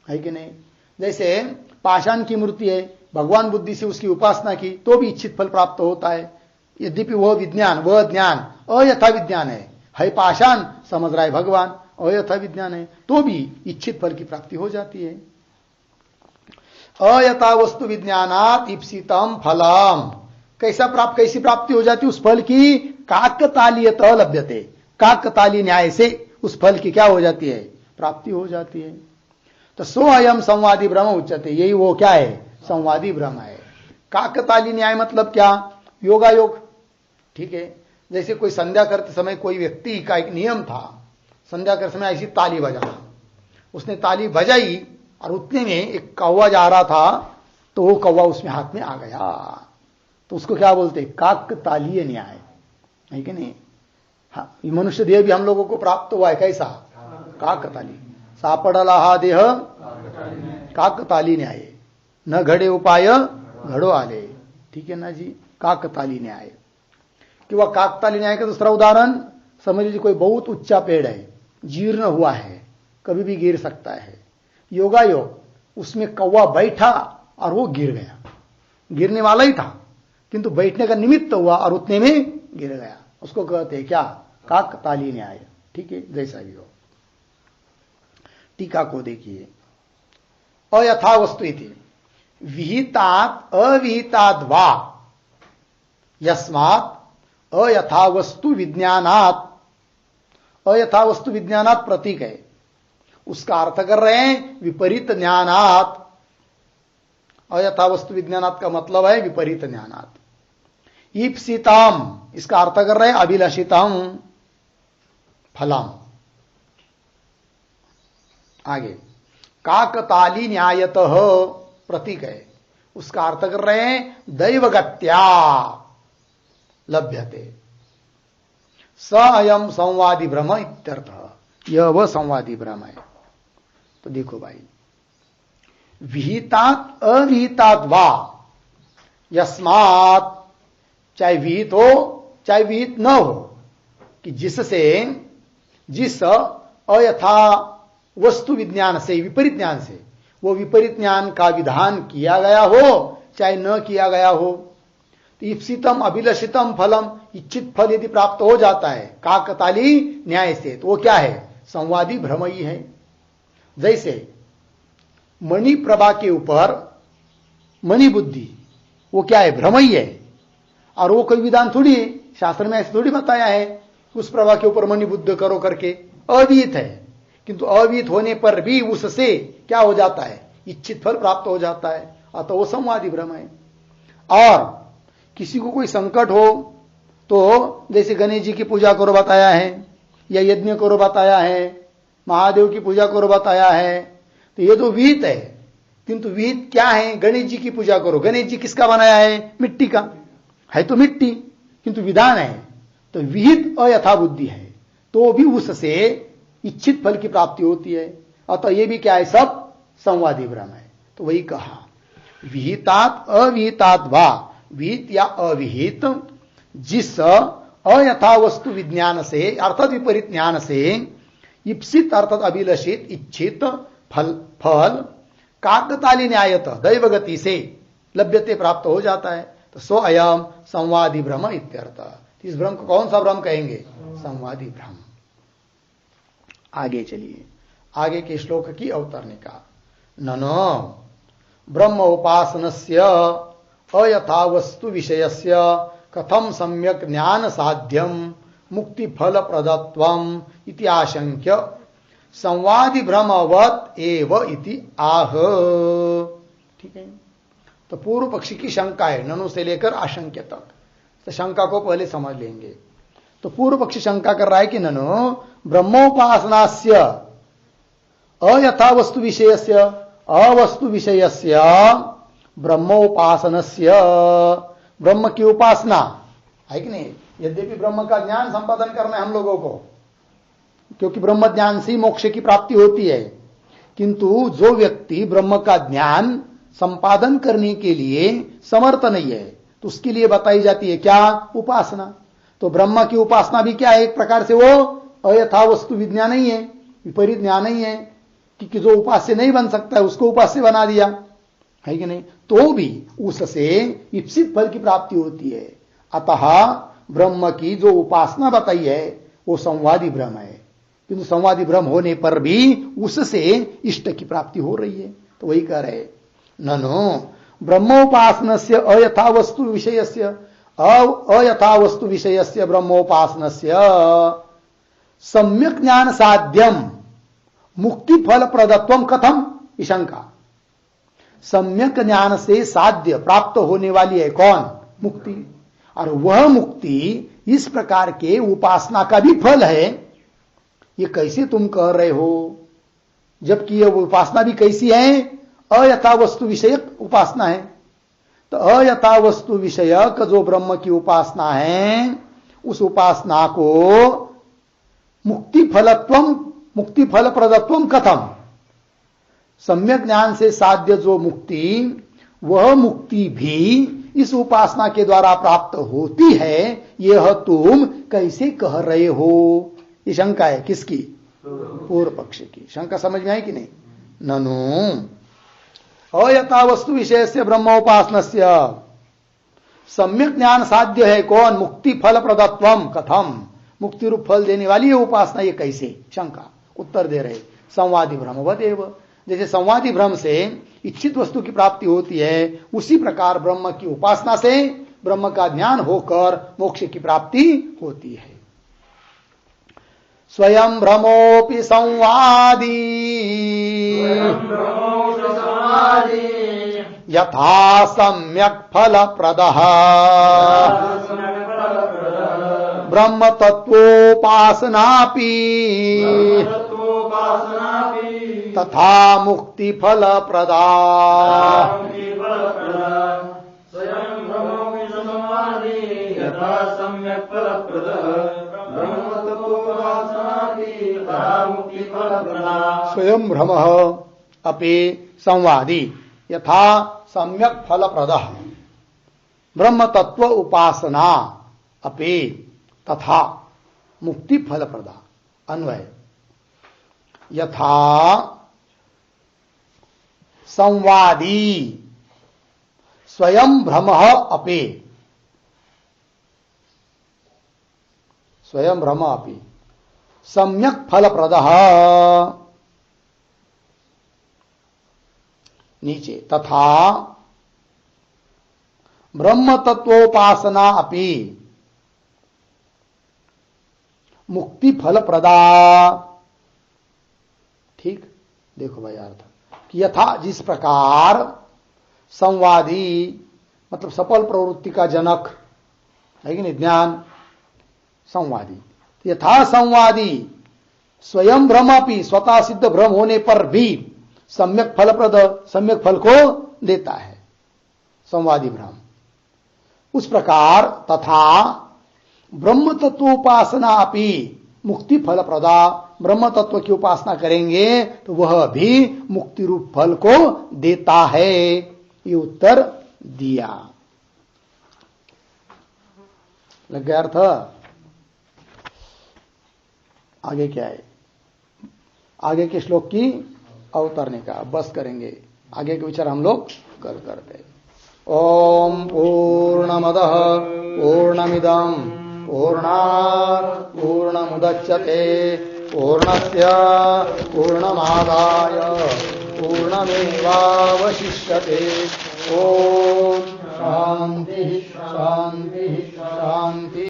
है कि नहीं? जैसे पाषाण की मूर्ति है, भगवान बुद्धि से उसकी उपासना की तो भी इच्छित फल प्राप्त होता है। यद्यपि वह ज्ञान अयथा विज्ञान है पाषाण, समझ रहा है भगवान, अयथा विज्ञान है, तो भी इच्छित फल की प्राप्ति हो जाती है। अयथा वस्तु विज्ञानात् ईप्सितम फलम, कैसी प्राप्ति हो जाती है उस फल की? काकतालीयत लभ्यते, काकताली न्याय से उस फल की क्या हो जाती है, प्राप्ति हो जाती है। तो सो अयम संवादी ब्रह्म उच्चते, यही वो क्या है, संवादी ब्रह्म है। काकताली न्याय मतलब क्या, योगायोग। ठीक है, जैसे कोई संध्या करते समय कोई व्यक्ति का एक नियम था, संध्या करते समय ऐसी ताली बजाना, उसने ताली बजाई और उतने में एक कौवा जा रहा था, तो वो कौवा उसमें हाथ में आ गया, तो उसको क्या बोलते, काकतालीय न्याय है कि नहीं। हाँ, ये मनुष्य देह भी हम लोगों को प्राप्त हुआ है, कैसा, काकताली। सापड़ला हा देह काकताली न्याय, न घड़े उपाय घड़ो आले। ठीक है ना जी, काकताली न्याय। कि वह काकताली न्याय का दूसरा उदाहरण समझ लीजिए, कोई बहुत ऊंचा पेड़ है, जीर्ण हुआ है, कभी भी गिर सकता है, योगायोग, उसमें कौवा बैठा और वो गिर गया, गिरने वाला ही था किंतु बैठने का निमित्त हुआ और उतने में गिर गया, उसको कहते हैं क्या, काकताली न्याय। ठीक है, जैसा भी हो। टीका को देखिए, अयथा वस्तु इति विहितात् अविहिताद् वा यस्मात् अयथा वस्तु विज्ञानात्, अयथा वस्तु विज्ञानात् प्रतीक है, उसका अर्थ कर रहे हैं विपरीत ज्ञानात्। अयथा वस्तु विज्ञानात् का मतलब है विपरीत ज्ञानात्। ईप्सितम, इसका अर्थ कर रहे हैं अभिलषितम फलम। आगे काकताली न्यायतः प्रतीक है, उसका अर्थ कर रहे हैं दैवगत्या लभ्यते, स अयम संवादी ब्रह्म इत्यर्थ, यह वह संवादी ब्रह्म है। तो देखो भाई, विहितात् अविहितात् वा यस्मात्, चाहे विहित हो चाहे विहित न हो, कि जिससे, जिस अयथा वस्तु विज्ञान से, विपरीत ज्ञान से, वो विपरीत ज्ञान का विधान किया गया हो चाहे न किया गया हो। तो इप्सितम अभिलषितम फलम, इच्छित फल यदि प्राप्त हो जाता है काकताली न्याय से, तो वो क्या है, संवादी भ्रम ही है। जैसे मणि प्रभा के ऊपर मणि बुद्धि, वो क्या है, भ्रम ही है, और वो कोई विधान थोड़ी है, शास्त्र में ऐसे थोड़ी बताया है उस प्रभा के ऊपर मणि बुद्ध करो करके, अविहित है, किंतु अविहित होने पर भी उससे क्या हो जाता है, इच्छित फल प्राप्त हो जाता है, अतः वो संवादी भ्रम है। और किसी को कोई संकट हो तो जैसे गणेश जी की पूजा करो बताया है, या यज्ञ करो बताया है, महादेव की पूजा करो बताया है, तो ये तो विहित है, किंतु विहित क्या है, गणेश जी की पूजा करो, गणेश जी किसका बनाया है, मिट्टी का है, तो मिट्टी, किंतु विधान है, तो विहित अयथा बुद्धि है, तो भी उससे इच्छित फल की प्राप्ति होती है, अतः ये भी क्या है, सब संवादी भ्रम है। तो वही कहा विहितात् अविहितात् वा, विहित या अविहित, जिस अयथा वस्तु विज्ञान से अर्थात विपरीत ज्ञान से, इप्सित अर्थात अभिलषित इच्छित फल काकताली न्यायत दैवगति से लभ्यते प्राप्त हो जाता है, तो सो अयम संवादी भ्रम इत्यर्थ। इस भ्रम को कौन सा भ्रम कहेंगे, संवादी भ्रम। आगे चलिए, आगे के श्लोक की अवतरणिका। ननो ब्रह्म उपासनस्य अयथा वस्तु विषयस्य कथम सम्यक ज्ञान साध्यम मुक्ति फल प्रदत्वम इति आशंक्य संवादी भ्रमवत एव इति आह। ठीक है, तो पूर्व पक्षी की शंका है, ननु से लेकर आशंक्य तक, तो शंका को पहले समझ लेंगे। तो पूर्व पक्षी शंका कर रहा है कि ननु ब्रह्मोपासनास्य अयथा वस्तु विषयस्य अवस्तु विषयस्य ब्रह्मोपासनस्य, ब्रह्म की उपासना है कि नहीं, यद्यपि ब्रह्म का ज्ञान संपादन करना है हम लोगों को, क्योंकि ब्रह्म ज्ञान से ही मोक्ष की प्राप्ति होती है, किंतु जो व्यक्ति ब्रह्म का ज्ञान संपादन करने के लिए समर्थ नहीं है, तो उसके लिए बताई जाती है क्या, उपासना। तो ब्रह्म की उपासना भी क्या है, एक प्रकार से वो अयथा वस्तु विज्ञान ही है, विपरीत ज्ञान ही है, कि जो उपास्य नहीं बन सकता है उसको उपास्य बना दिया है कि नहीं, तो भी उससे इप्सित फल की प्राप्ति होती है। अतः ब्रह्म की जो उपासना बताई है वो संवादी ब्रह्म है, किंतु संवादी ब्रह्म होने पर भी उससे इष्ट की प्राप्ति हो रही है। तो वही कह रहे ननो ब्रह्मोपासनस्य अयथा वस्तु विषयस्य अयथा वस्तु विषयस्य ब्रह्मोपासनस्य सम्यक ज्ञान साध्यम मुक्ति फल प्रदत्वम कथम शंका। सम्यक ज्ञान से साध्य प्राप्त होने वाली है कौन? मुक्ति। और वह मुक्ति इस प्रकार के उपासना का भी फल है, ये कैसे तुम कह रहे हो? जबकि यह उपासना भी कैसी है? अयथा वस्तु विषयक उपासना है। तो अयथा वस्तु विषयक जो ब्रह्म की उपासना है, उस उपासना को मुक्ति फल प्रदत्वम कथम, सम्यक ज्ञान से साध्य जो मुक्ति, वह मुक्ति भी इस उपासना के द्वारा प्राप्त होती है, यह तुम कैसे कह रहे हो? ये शंका है किसकी? पूर्व पक्ष की। शंका समझ में आई कि नहीं? ननु अयथा वस्तु विषय से ब्रह्मोपासनस्य सम्यक ज्ञान साध्य है कौन? मुक्ति फल प्रदत्वम कथम, मुक्ति रूप फल देने वाली है उपासना, ये कैसे? शंका। उत्तर दे रहे संवादी भ्रमवदेव। जैसे संवादी भ्रम से इच्छित वस्तु की प्राप्ति होती है, उसी प्रकार ब्रह्म की उपासना से ब्रह्म का ज्ञान होकर मोक्ष की प्राप्ति होती है। स्वयं भ्रमोपि संवादी यथा सम्यक फल प्रदः ब्रह्म तत्वोपासनापि तथा मुक्ति फल प्रदा। स्वयं भ्रम अपि संवादी यथा सम्यक फल प्रदः ब्रह्म तत्व उपासना अपि तथा मुक्ति फल प्रदा। अन्वय यथा संवादी स्वयं भ्रम अपि, स्वयं भ्रम अपि सम्यक फल प्रदः, नीचे तथा ब्रह्म तत्वोपासना अपि मुक्ति फल प्रदा। ठीक, देखो भाई अर्थ कि यथा जिस प्रकार संवादी मतलब सफल प्रवृत्ति का जनक है कि नहीं, ज्ञान संवादी, यथा संवादी स्वयं भ्रम भी स्वतः सिद्ध भ्रम होने पर भी सम्यक फलप्रद सम्यक फल को देता है संवादी भ्रम, उस प्रकार तथा ब्रह्म तत्वोपासना अपि मुक्ति फल प्रदा, ब्रह्म तत्व की उपासना करेंगे तो वह भी मुक्ति रूप फल को देता है। ये उत्तर दिया। लग गया अर्थ? आगे क्या है? आगे के श्लोक की अवतरने का बस करेंगे, आगे के विचार हम लोग कल करते। ओम पूर्णमदः पूर्णमिदं पूर्णात् पूर्णमुदच्यते पूर्णस्य पूर्णमादाय पूर्णमेवावशिष्यते। ओम शांति शांति शांति।